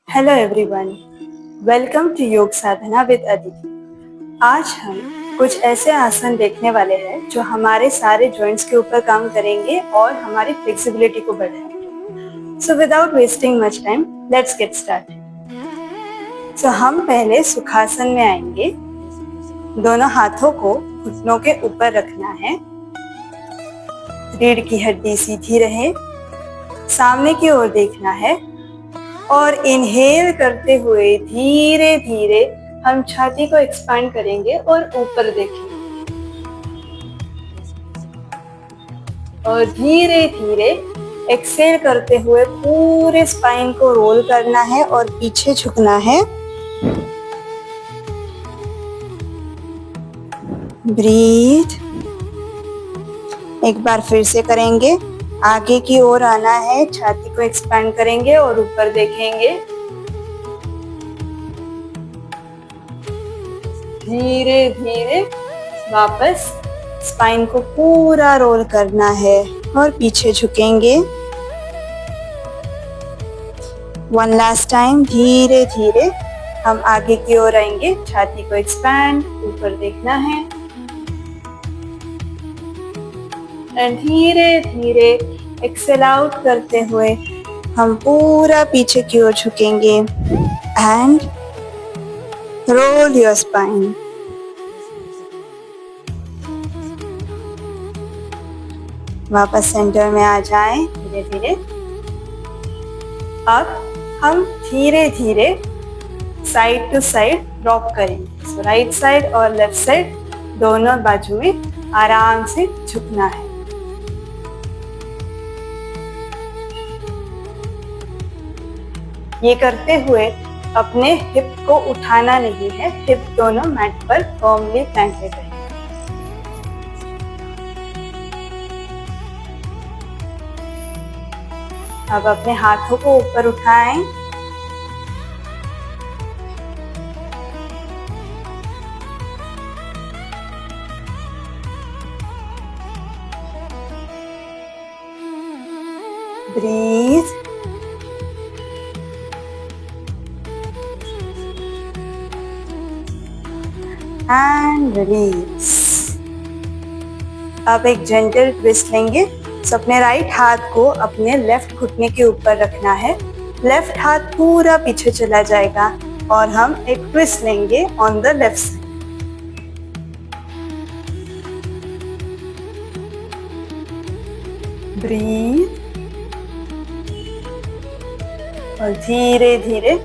Hello everyone, welcome to योग साधना with Aditi. आज हम कुछ ऐसे आसन देखने वाले हैं जो हमारे सारे जॉइंट्स के ऊपर काम करेंगे और हमारी फ्लेक्सिबिलिटी को बढ़ाएंगे। So without wasting much time, let's get started. So हम पहले सुखासन में आएंगे। दोनों हाथों को घुटनों के ऊपर रखना है। रीढ़ की हड्डी सीधी रहे, सामने की ओर देखना है और इनहेल करते हुए धीरे धीरे हम छाती को एक्सपांड करेंगे और ऊपर देखेंगे और धीरे धीरे एक्सेल करते हुए पूरे स्पाइन को रोल करना है और पीछे झुकना है। ब्रीथ। एक बार फिर से करेंगे। आगे की ओर आना है, छाती को एक्सपैंड करेंगे और ऊपर देखेंगे। धीरे धीरे वापस स्पाइन को पूरा रोल करना है और पीछे झुकेंगे। वन लास्ट टाइम, धीरे धीरे हम आगे की ओर आएंगे, छाती को एक्सपैंड, ऊपर देखना है एंड धीरे धीरे एक्सेल आउट करते हुए हम पूरा पीछे की ओर झुकेंगे एंड रोल योर स्पाइन। वापस सेंटर में आ जाएं धीरे धीरे। अब हम धीरे धीरे साइड टू साइड रॉक करेंगे। सो राइट साइड और लेफ्ट साइड दोनों बाजू में आराम से झुकना है। ये करते हुए अपने हिप को उठाना नहीं है, हिप दोनों मैट पर फर्मली प्लांटेड है। अब अपने हाथों को ऊपर उठाएं। ब्रीथ। And release. अब एक जेंटल ट्विस्ट लेंगे। अपने राइट हाथ को अपने लेफ्ट घुटने के ऊपर रखना है। लेफ्ट हाथ पूरा पीछे चला जाएगा और हम एक ट्विस्ट लेंगे on the left side. Breathe और धीरे धीरे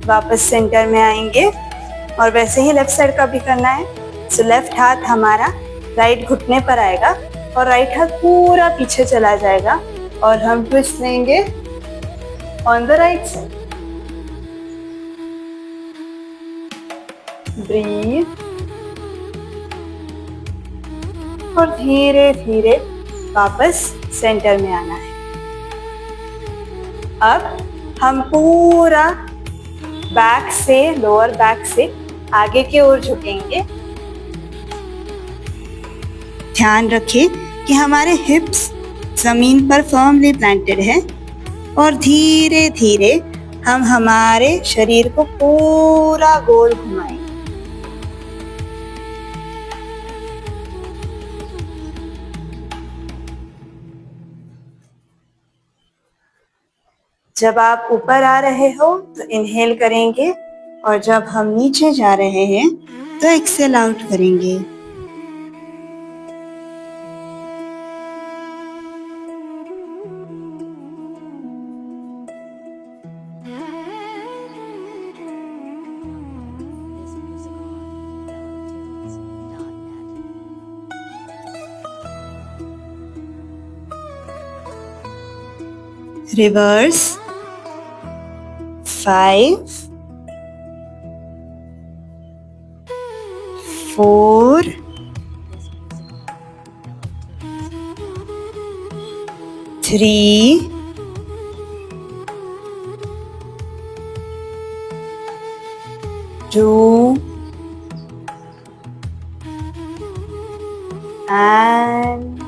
वापस सेंटर में आएंगे और वैसे ही लेफ्ट साइड का भी करना है। सो लेफ्ट हाथ हमारा राइट घुटने पर आएगा और राइट हाथ पूरा पीछे चला जाएगा और हम ट्विस्ट लेंगे on the right side. Breathe और धीरे धीरे वापस सेंटर में आना है। अब हम पूरा बैक से, लोअर बैक से आगे की ओर झुकेंगे। ध्यान रखें कि हमारे हिप्स जमीन पर फर्मली प्लांटेड है और धीरे धीरे हम हमारे शरीर को पूरा गोल घुमाएं। जब आप ऊपर आ रहे हो तो इनहेल करेंगे और जब हम नीचे जा रहे हैं तो एक्सेल आउट करेंगे। Reverse 5 4 3 2 and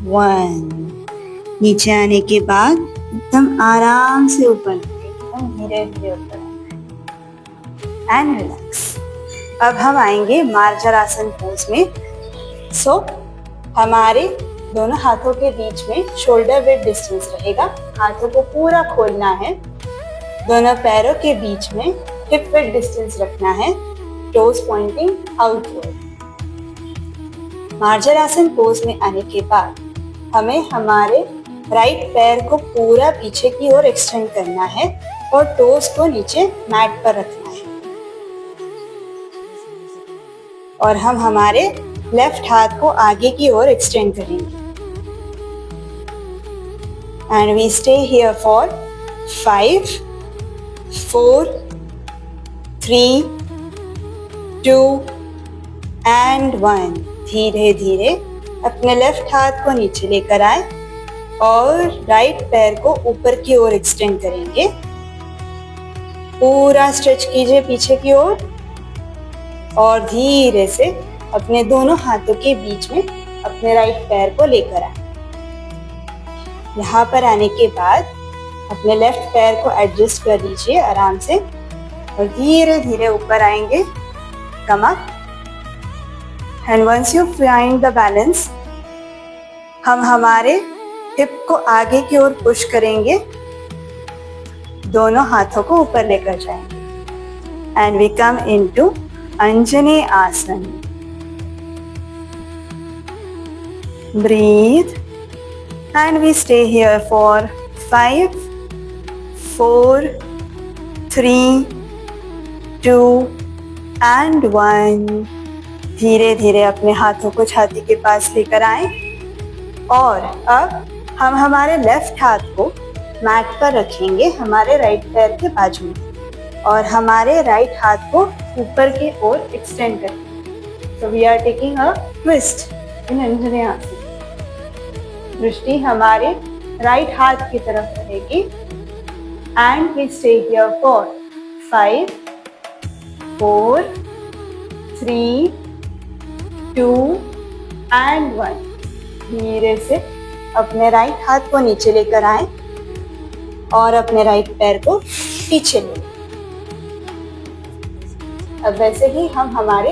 1। नीचे आने के बाद एकदम आराम से ऊपर, एकदम धीरे धीरे ऊपर एंड रिलैक्स। अब हम आएंगे मार्जरासन पोज में। सो हमारे दोनों हाथों के बीच में शोल्डर विड्थ डिस्टेंस रहेगा। हाथों को पूरा खोलना है। दोनों पैरों के बीच में हिप विड्थ डिस्टेंस रखना है। Toes pointing outward. Marjarasana pose में आने के बाद हमें हमारे राइट पैर को पूरा पीछे की ओर एक्सटेंड करना है और टोज को नीचे मैट पर रखना है। और हम हमारे लेफ्ट हाथ को आगे की ओर एक्सटेंड करेंगे। And we stay here for 5, 4, 3, 2 and 1। धीरे धीरे अपने लेफ्ट हाथ को नीचे लेकर आए और राइट पैर को ऊपर की ओर एक्सटेंड करेंगे। पूरा स्ट्रेच कीजिए पीछे की ओर और धीरे से अपने दोनों हाथों के बीच में अपने राइट पैर को लेकर आए। यहाँ पर आने के बाद अपने लेफ्ट पैर को एडजस्ट कर लीजिए आराम से और धीरे धीरे ऊपर आएंगे। Come up and once you find the balance, हम हमारे हिप को आगे की ओर पुश करेंगे। दोनों हाथों को ऊपर लेकर जाएंगे and we come into anjani asana. Breathe and we stay here for 5, 4, 3, 2 and 1। धीरे धीरे अपने हाथों को छाती के पास लेकर आए और अब हम हमारे लेफ्ट हाथ को मैट पर रखेंगे हमारे राइट पैर के बाजू में और हमारे राइट हाथ को ऊपर की ओर एक्सटेंड करेंगे। So we are taking a twist in anjani asana. दृष्टि हमारे राइट हाथ की तरफ रहेगी and we stay here for 5, 4, 3, 2 and 1। धीरे से अपने राइट हाथ को नीचे लेकर आए और अपने राइट पैर को पीछे ले। अब वैसे ही हम हमारे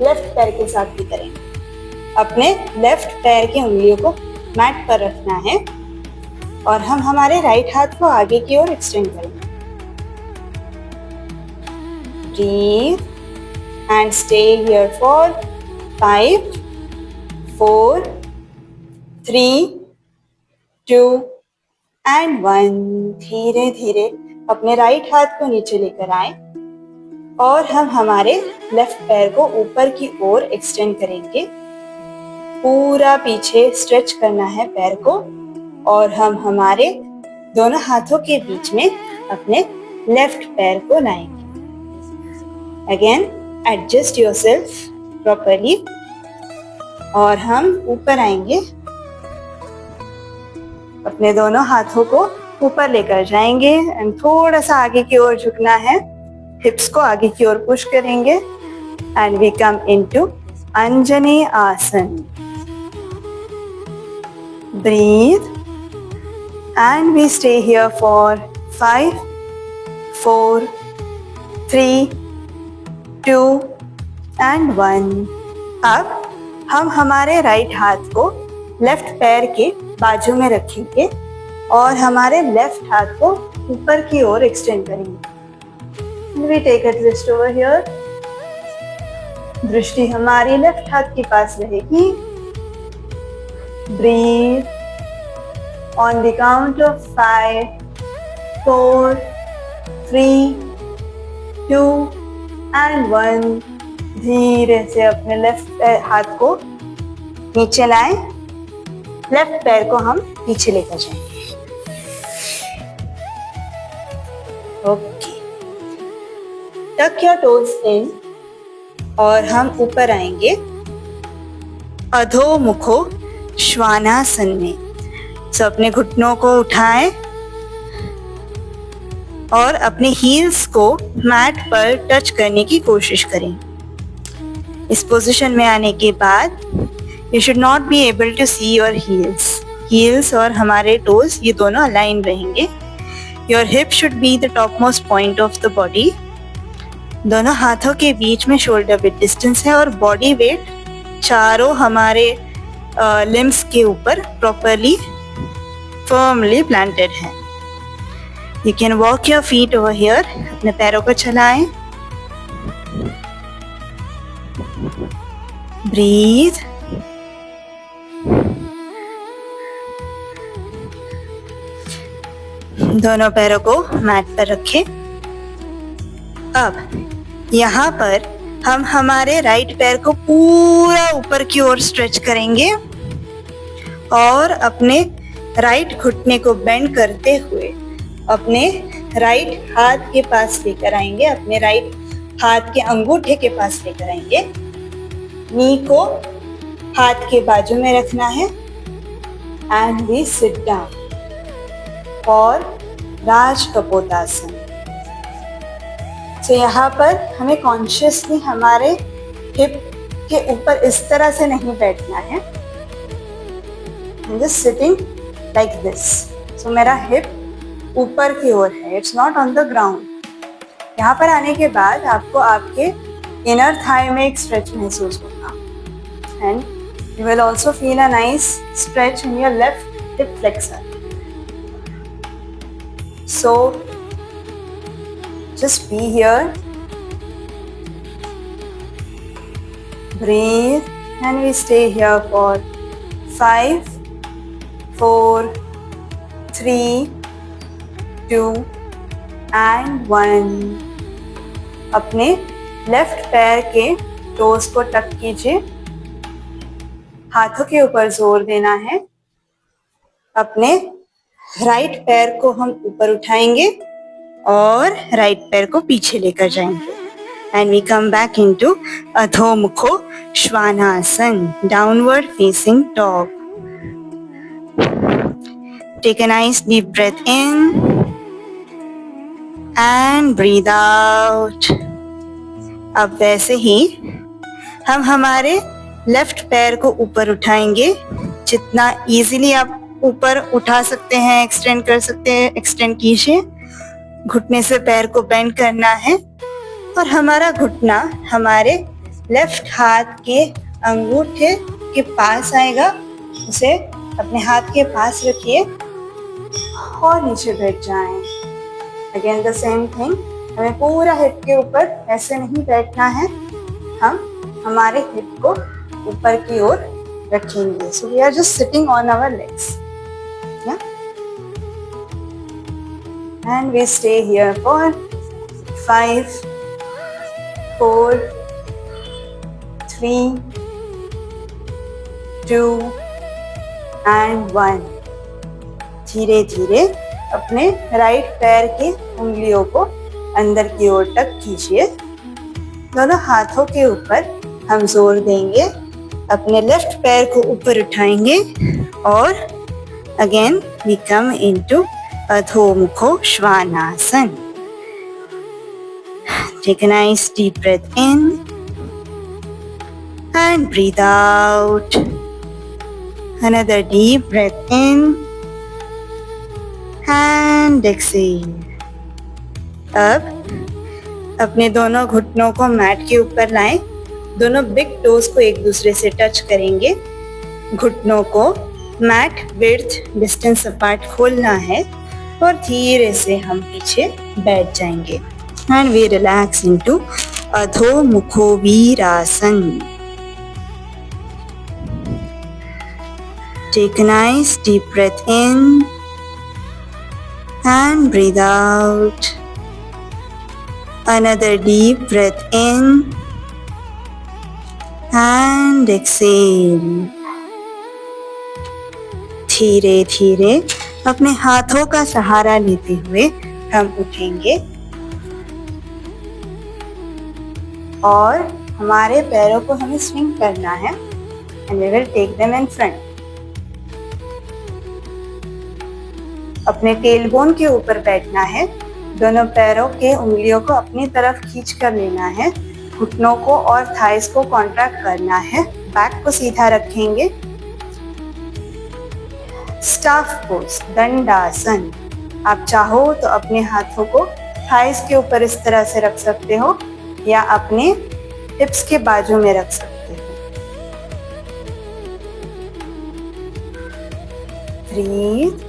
लेफ्ट पैर के साथ भी करेंगे। अपने लेफ्ट पैर की उंगलियों को मैट पर रखना है और हम हमारे राइट हाथ को आगे की ओर एक्सटेंड करेंगे। Breathe and stay here for 5, 4, 3, 2 and 1। धीरे धीरे अपने राइट हाथ को नीचे लेकर आए और हम हमारे लेफ्ट पैर को ऊपर की ओर एक्सटेंड करेंगे। पूरा पीछे स्ट्रेच करना है पैर को और हम हमारे दोनों हाथों के बीच में अपने लेफ्ट पैर को लाएंगे। अगेन एडजस्ट योरसेल्फ प्रॉपर्ली और हम ऊपर आएंगे। अपने दोनों हाथों को ऊपर लेकर जाएंगे एंड थोड़ा सा आगे की ओर झुकना है। हिप्स को आगे की ओर पुश करेंगे and we come into anjani asana. Breathe and we stay here for 5, 4, 3, 2 and 1। अब हम हमारे राइट हाथ को लेफ्ट पैर के बाजू में रखेंगे और हमारे लेफ्ट हाथ को ऊपर की ओर एक्सटेंड करेंगे। We take a twist over here। दृष्टि हमारी लेफ्ट हाथ के पास रहेगी। Breathe on the count of 5, 4, 3, 2 and 1। धीरे से अपने लेफ्ट हाथ को नीचे लाएं। लेफ्ट पैर को हम पीछे लेकर जाएंगे। ओके, टक योर टोज इन और हम ऊपर आएंगे अधोमुखो श्वानासन में। तो अपने घुटनों को उठाएं और अपने हील्स को मैट पर टच करने की कोशिश करें। इस पोजीशन में आने के बाद you should not be able to see your heels. Heels और हमारे टोज ये दोनों अलाइन रहेंगे। Your hip should be the top most point of the body. दोनों हाथों के बीच में शोल्डर विथ डिस्टेंस है और बॉडी वेट चारों हमारे लिम्स के ऊपर प्रॉपरली फर्मली प्लांटेड है। You can walk your feet over here. अपने पैरों को चलाएं। ब्रीथ। दोनों पैरों को मैट पर रखें। अब यहाँ पर हम हमारे राइट पैर को पूरा ऊपर की ओर स्ट्रेच करेंगे और अपने राइट घुटने को बेंड करते हुए अपने राइट हाथ के पास लेकर आएंगे, अपने राइट हाथ के अंगूठे के पास लेकर आएंगे। नी को हाथ के बाजू में रखना है एंड वी सिट डाउन और राज कपोतासन। तो यहाँ पर हमें कॉन्शियसली हमारे हिप के ऊपर इस तरह से नहीं बैठना है। Just sitting like this. So मेरा हिप ऊपर की ओर है, it's not on the ground. यहाँ पर आने के बाद आपको आपके इनर थाई में एक स्ट्रेच महसूस होगा and you will also feel a nice stretch in your left hip flexor. So just be here, breathe, and we stay here for 5, 4, 3, 2 and 1. अपने लेफ्ट पैर के टोस को टक कीजिए। हाथों के ऊपर जोर देना है। अपने राइट पैर को हम ऊपर उठाएंगे और राइट पैर को पीछे लेकर जाएंगे and we come back into Adho Mukha Svanasana, downward facing dog. Take a nice deep breath in and breathe out. अब वैसे ही हम हमारे लेफ्ट पैर को ऊपर उठाएंगे। जितना इजीली आप ऊपर उठा सकते हैं, एक्सटेंड कर सकते हैं, एक्सटेंड कीजिए। घुटने से पैर को बेंड करना है और हमारा घुटना हमारे लेफ्ट हाथ के अंगूठे के पास आएगा। उसे अपने हाथ के पास रखिए और नीचे बैठ जाएं। अगेन द सेम थिंग, हमें पूरा हिप के ऊपर ऐसे नहीं बैठना है, हम हमारे हिप को ऊपर की ओर रखेंगे। So we are just sitting on our legs. And we stay here for 5, 4, 3, 2 and 1. धीरे धीरे अपने राइट पैर की उंगलियों को अंदर की ओर टक कीजिए। दोनों हाथों के ऊपर हम जोर देंगे। अपने लेफ्ट पैर को ऊपर उठाएंगे और again we come into Adho Mukha Shvanasana. Take a nice deep breath in and breathe out. Another deep breath in and exhale. अब अपने दोनों घुटनों को मैट के ऊपर लाएं। दोनों बिग टोज को एक दूसरे से टच करेंगे। घुटनों को मैट विड्थ डिस्टेंस अपार्ट खोलना है और धीरे से हम पीछे बैठ जाएंगे and we relax into Adho Mukha Virasana. Take a nice deep breath in and breathe out. Another deep breath in and exhale. धीरे धीरे अपने हाथों का सहारा लेते हुए हम उठेंगे और हमारे पैरों को हमें स्विंग करना है and we will take them in front. अपने टेलबोन के ऊपर बैठना है। दोनों पैरों के उंगलियों को अपनी तरफ खींच कर लेना है। घुटनों को और थाइस को कॉन्ट्रैक्ट करना है। बैक को सीधा रखेंगे। स्टाफ पोज, दंडासन। आप चाहो तो अपने हाथों को थाइस के ऊपर इस तरह से रख सकते हो या अपने हिप्स के बाजू में रख सकते हो। ब्रीथ।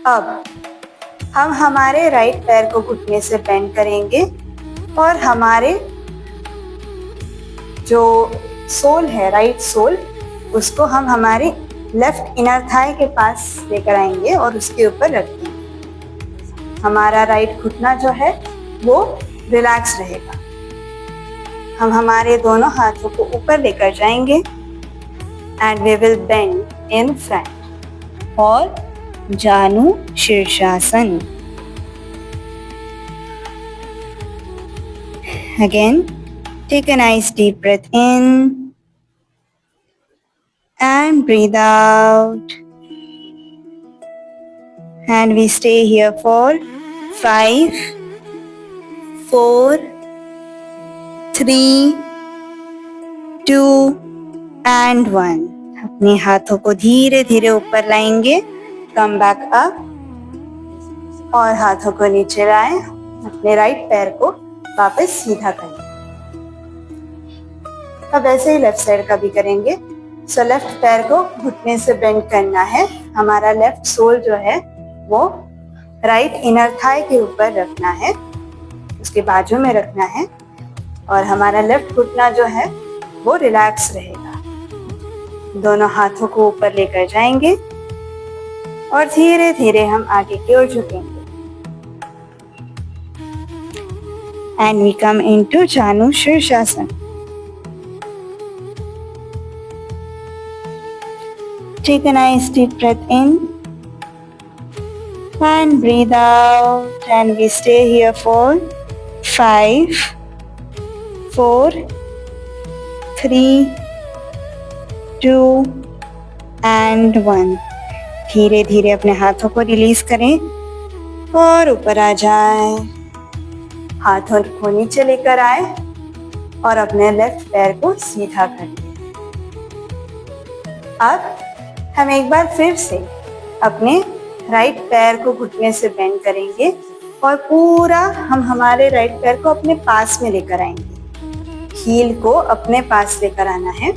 अब हम हमारे राइट पैर को घुटने से बेंड करेंगे और हमारे जो सोल है, राइट सोल, उसको हम हमारे लेफ्ट इनर थाई के पास लेकर आएंगे और उसके ऊपर रख देंगे। हमारा राइट घुटना जो है वो रिलैक्स रहेगा। हम हमारे दोनों हाथों को ऊपर लेकर जाएंगे and we will bend in front और जानु शीर्षासन। Again, take a nice deep breath in and breathe out. And we stay here for 5, 4, 3, 2 and 1. अपने हाथों को धीरे धीरे ऊपर लाएंगे, कम बैक अप और हाथों को नीचे लाएं, अपने राइट पैर को वापस सीधा करें। अब ऐसे ही लेफ्ट साइड का भी करेंगे। सो लेफ्ट पैर को घुटने से बेंड करना है, हमारा लेफ्ट सोल जो है वो राइट इनर थाई के ऊपर रखना है, उसके बाजू में रखना है और हमारा लेफ्ट घुटना जो है वो रिलैक्स रहेगा। दोनों हाथों को ऊपर लेकर जाएंगे और धीरे धीरे हम आगे की ओर झुकेंगे। And we come into Janu Shirshasana. Take a nice deep breath in and breathe out, and we stay here for 5, 4, 3, 2 and 1. धीरे धीरे अपने हाथों को रिलीज करें और ऊपर आ जाएं। हाथों को नीचे लेकर आए और अपने लेफ्ट पैर को सीधा कर लें। अब हम एक बार फिर से अपने राइट पैर को घुटने से बेंड करेंगे और पूरा हम हमारे राइट पैर को अपने पास में लेकर आएंगे। हील को अपने पास लेकर आना है।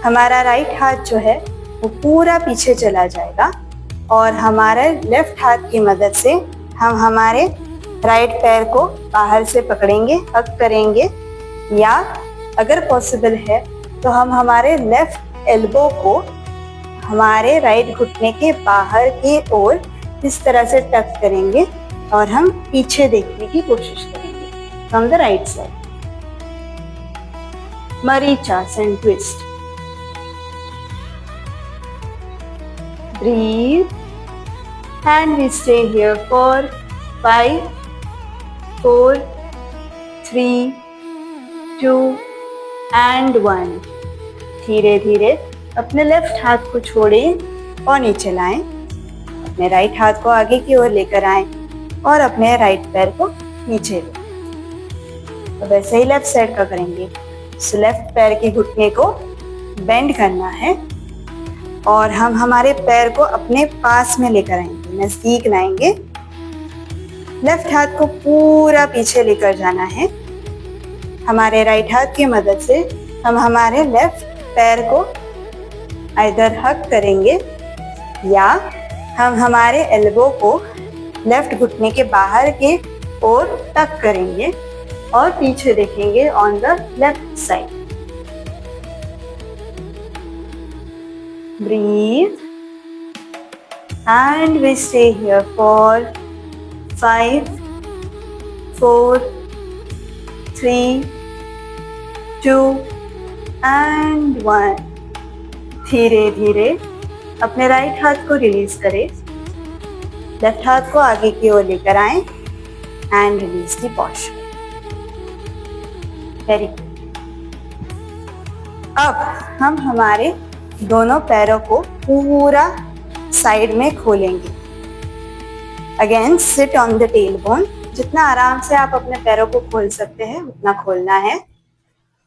हमारा राइट हाथ जो है वो पूरा पीछे चला जाएगा और हमारे लेफ्ट हाथ की मदद से हम हमारे राइट पैर को बाहर से पकड़ेंगे, हक करेंगे, या अगर पॉसिबल है तो हम हमारे लेफ्ट एल्बो को हमारे राइट घुटने के बाहर की ओर इस तरह से टक करेंगे और हम पीछे देखने की कोशिश करेंगे from the right side. Marichyasana twist. Breathe and we stay here for 5, 4, 3, 2 and 1. धीरे धीरे अपने लेफ्ट हाथ को छोड़ें और नीचे लाएं। अपने राइट हाथ को आगे की ओर लेकर आएं और अपने राइट पैर को नीचे लें। अब ऐसे ही लेफ्ट साइड का करेंगे। सो लेफ्ट पैर के घुटने को बेंड करना है और हम हमारे पैर को अपने पास में लेकर आएंगे, नजदीक लाएंगे। लेफ्ट हाथ को पूरा पीछे लेकर जाना है। हमारे राइट हाथ की मदद से हम हमारे लेफ्ट पैर को आइदर हक करेंगे या हम हमारे एल्बो को लेफ्ट घुटने के बाहर के ओर टक करेंगे और पीछे देखेंगे on the left side. Breathe and we stay here for 5, 4, 3, 2 and 1. धीरे धीरे अपने राइट हाथ को रिलीज करें, लेफ्ट हाथ को आगे की ओर लेकर आएं and release the posture. Very good. अब हम हमारे दोनों पैरों को पूरा साइड में खोलेंगे। Again sit on the tail bone. जितना आराम से आप अपने पैरों को खोल सकते हैं उतना खोलना है।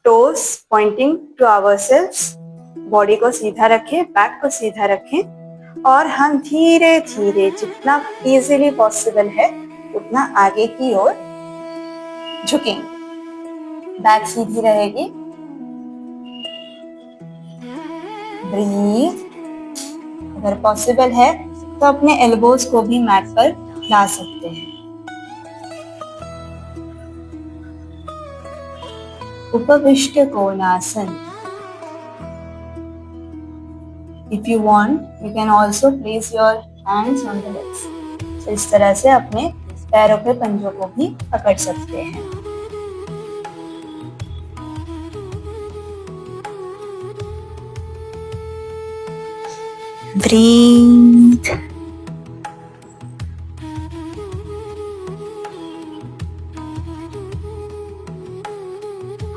Toes pointing to ourselves. Body को सीधा रखें, बैक को सीधा रखें और हम धीरे धीरे जितना इजीली पॉसिबल है उतना आगे की ओर झुकेंगे। बैक सीधी रहेगी। ब्रीथ। अगर पॉसिबल है तो अपने एल्बोज को भी मैट पर ला सकते हैं। उपविष्ट कोणासन। If you want, you can also place your hands on the legs. तो इस तरह से अपने पैरों के पंजों को भी पकड़ सकते हैं। Breathe.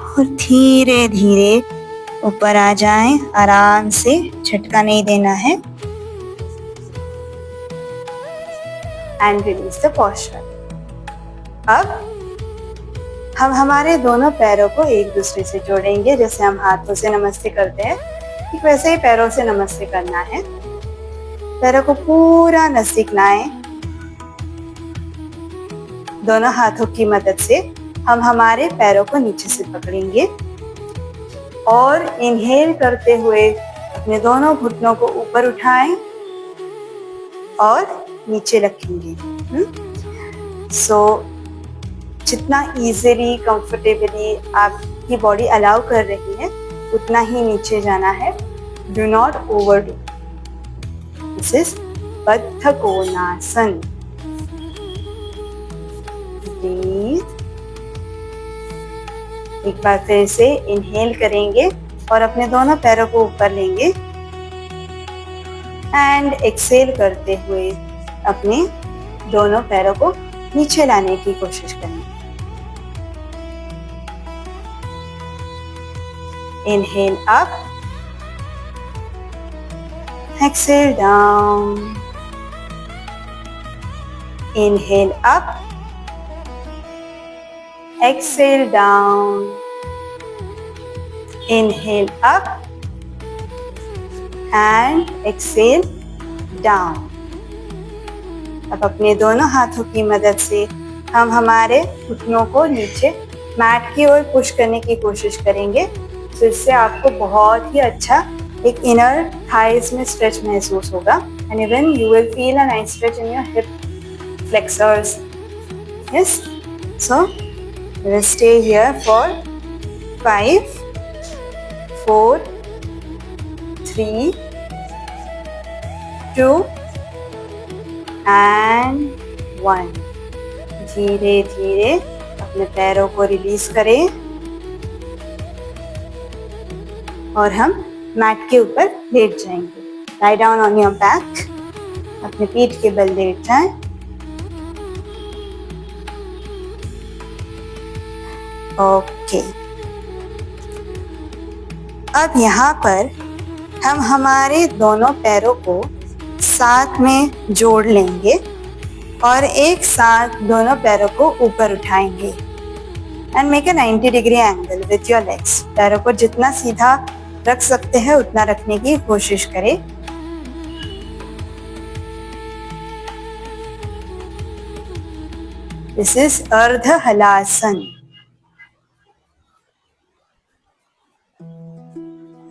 और धीरे धीरे ऊपर आ जाएं, आराम से, झटका नहीं देना है। And release the posture. अब हम हमारे दोनों पैरों को एक दूसरे से जोड़ेंगे। जैसे हम हाथों से नमस्ते करते हैं, ठीक वैसे ही पैरों से नमस्ते करना है। पैरों को पूरा नजदीक लाएं। दोनों हाथों की मदद से हम हमारे पैरों को नीचे से पकड़ेंगे और इनहेल करते हुए अपने दोनों घुटनों को ऊपर उठाएं और नीचे रखेंगे। जितना इजीली, कंफर्टेबली आपकी बॉडी अलाउ कर रही है उतना ही नीचे जाना है। Do not overdo. This is बद्ध कोणासन। ब्रीथ। एक बार फिर से इनहेल करेंगे और अपने दोनों पैरों को ऊपर लेंगे एंड एक्सेल करते हुए अपने दोनों पैरों को नीचे लाने की कोशिश करेंगे। Inhale up, exhale down. Inhale up, exhale down. Inhale up and exhale down. अब अपने दोनों हाथों की मदद से हम हमारे घुटनों को नीचे मैट की ओर पुश करने की कोशिश करेंगे। तो इससे आपको बहुत ही अच्छा एक इनर थाइज में स्ट्रेच महसूस होगा and even you will feel a nice stretch in your hip flexors. Yes, so we will stay here for 5, 4, 3, 2 and 1। धीरे धीरे अपने पैरों को रिलीज करें और हम मैट के ऊपर लेट जाएंगे। lie down on your back। अपने पीठ के बल लेट जाएं। ओके। अब यहाँ पर हम हमारे दोनों पैरों को साथ में जोड़ लेंगे और एक साथ दोनों पैरों को ऊपर उठाएंगे and make a 90 degree angle with your legs. पैरों को जितना सीधा रख सकते हैं उतना रखने की कोशिश करें। दिस इज अर्ध हलासन।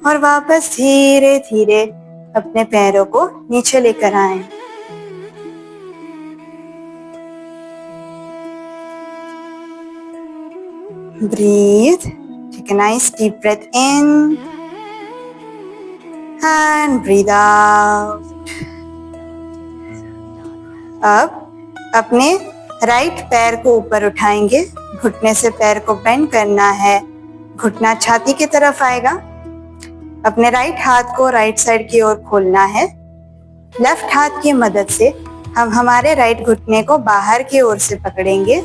और वापस धीरे धीरे अपने पैरों को नीचे लेकर आएं। Breathe. Take a nice deep breath in and breathe out. अब अपने राइट पैर को ऊपर उठाएंगे। घुटने से पैर को बेंड करना है। घुटना छाती की तरफ आएगा। अपने राइट हाथ को राइट साइड की ओर खोलना है। लेफ्ट हाथ की मदद से हम हमारे राइट घुटने को बाहर की ओर से पकड़ेंगे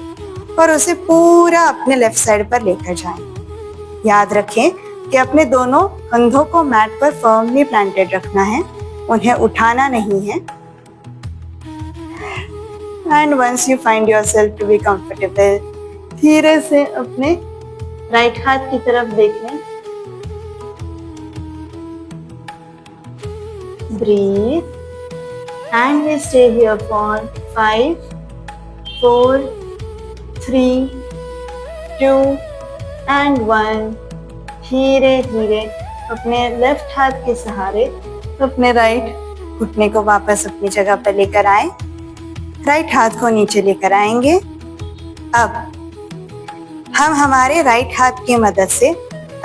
और उसे पूरा अपने लेफ्ट साइड पर लेकर जाएंगे। याद रखें कि अपने दोनों कंधों को मैट पर फर्मली प्लांटेड रखना है, उन्हें उठाना नहीं है। And once you find yourself to be comfortable, धीरे से अपने राइट हाथ की तरफ देखें। Breathe. and we stay here for 5, 4, 3, 2 and 1. धीरे धीरे अपने लेफ्ट हाथ के सहारे अपने राइट घुटने को वापस अपनी जगह पर लेकर आए। राइट हाथ को नीचे लेकर आएंगे। अब हम हमारे राइट हाथ की मदद से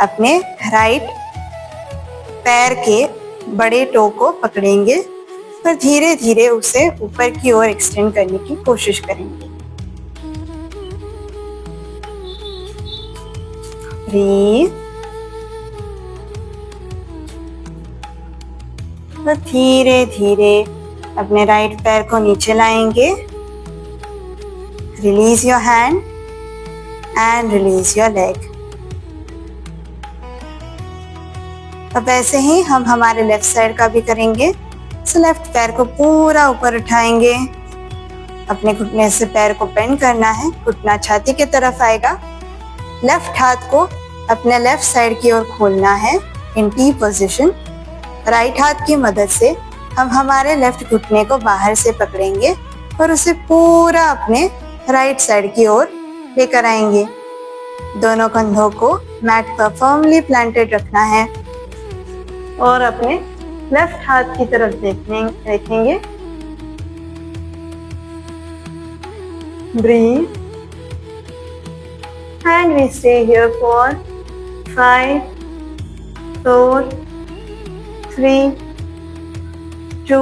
अपने राइट पैर के बड़े टो को पकड़ेंगे और धीरे धीरे उसे ऊपर की ओर एक्सटेंड करने की कोशिश करेंगे। ब्रीथ। तो धीरे धीरे अपने राइट पैर को नीचे लाएंगे। Release your hand and release your leg. अब ऐसे ही हम हमारे लेफ्ट साइड का भी करेंगे। सो लेफ्ट पैर को पूरा ऊपर उठाएंगे। अपने घुटने से पैर को बेंड करना है। घुटना छाती की तरफ आएगा। लेफ्ट हाथ को अपने लेफ्ट साइड की ओर खोलना है इन टी पोजीशन। राइट हाथ की मदद से हम हमारे लेफ्ट घुटने को बाहर से पकड़ेंगे और उसे पूरा अपने राइट साइड की ओर लेकर आएंगे। दोनों कंधों को मैट पर फर्मली प्लांटेड रखना है और अपने लेफ्ट हाथ की तरफ देखेंगे। Breathe and we stay here for 5, 4, 3, 2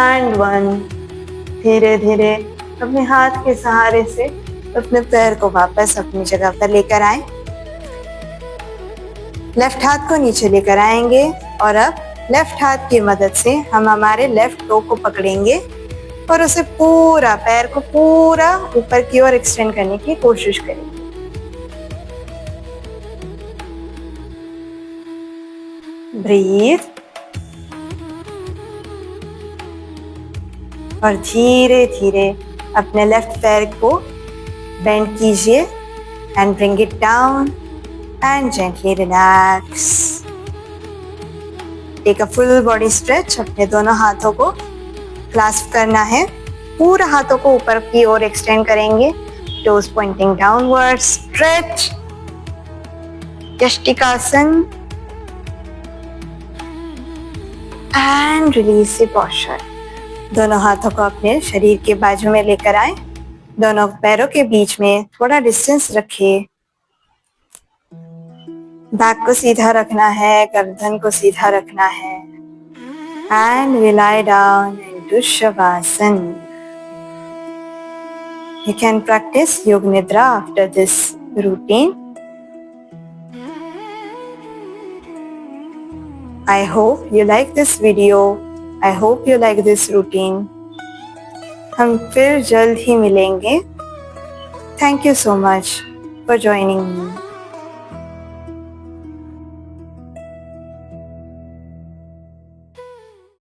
and 1. धीरे धीरे अपने हाथ के सहारे से अपने पैर को वापस अपनी जगह पर लेकर आए। लेफ्ट हाथ को नीचे लेकर आएंगे और अब लेफ्ट हाथ की मदद से हम हमारे लेफ्ट टो को पकड़ेंगे और उसे पूरा पैर को पूरा ऊपर की ओर एक्सटेंड करने की कोशिश करेंगे। ब्रीथ और धीरे धीरे अपने लेफ्ट पैर को बेंड कीजिए and bring it down and gently relax. Take a full body stretch. अपने दोनों हाथों को क्लास्प करना है। पूरा हाथों को ऊपर की ओर एक्सटेंड करेंगे। Toes pointing downward. Stretch. Yashtikasana and release the posture. दोनों हाथों को अपने शरीर के बाजू में लेकर आए। दोनों पैरों के बीच में थोड़ा डिस्टेंस रखिए। बैक को सीधा रखना है। गर्दन को सीधा रखना है। And we lie down into shavasana. You can practice Yoga Nidra after this routine. I hope you like this video. I hope you like this routine. हम फिर जल्द ही मिलेंगे। Thank you so much for joining me.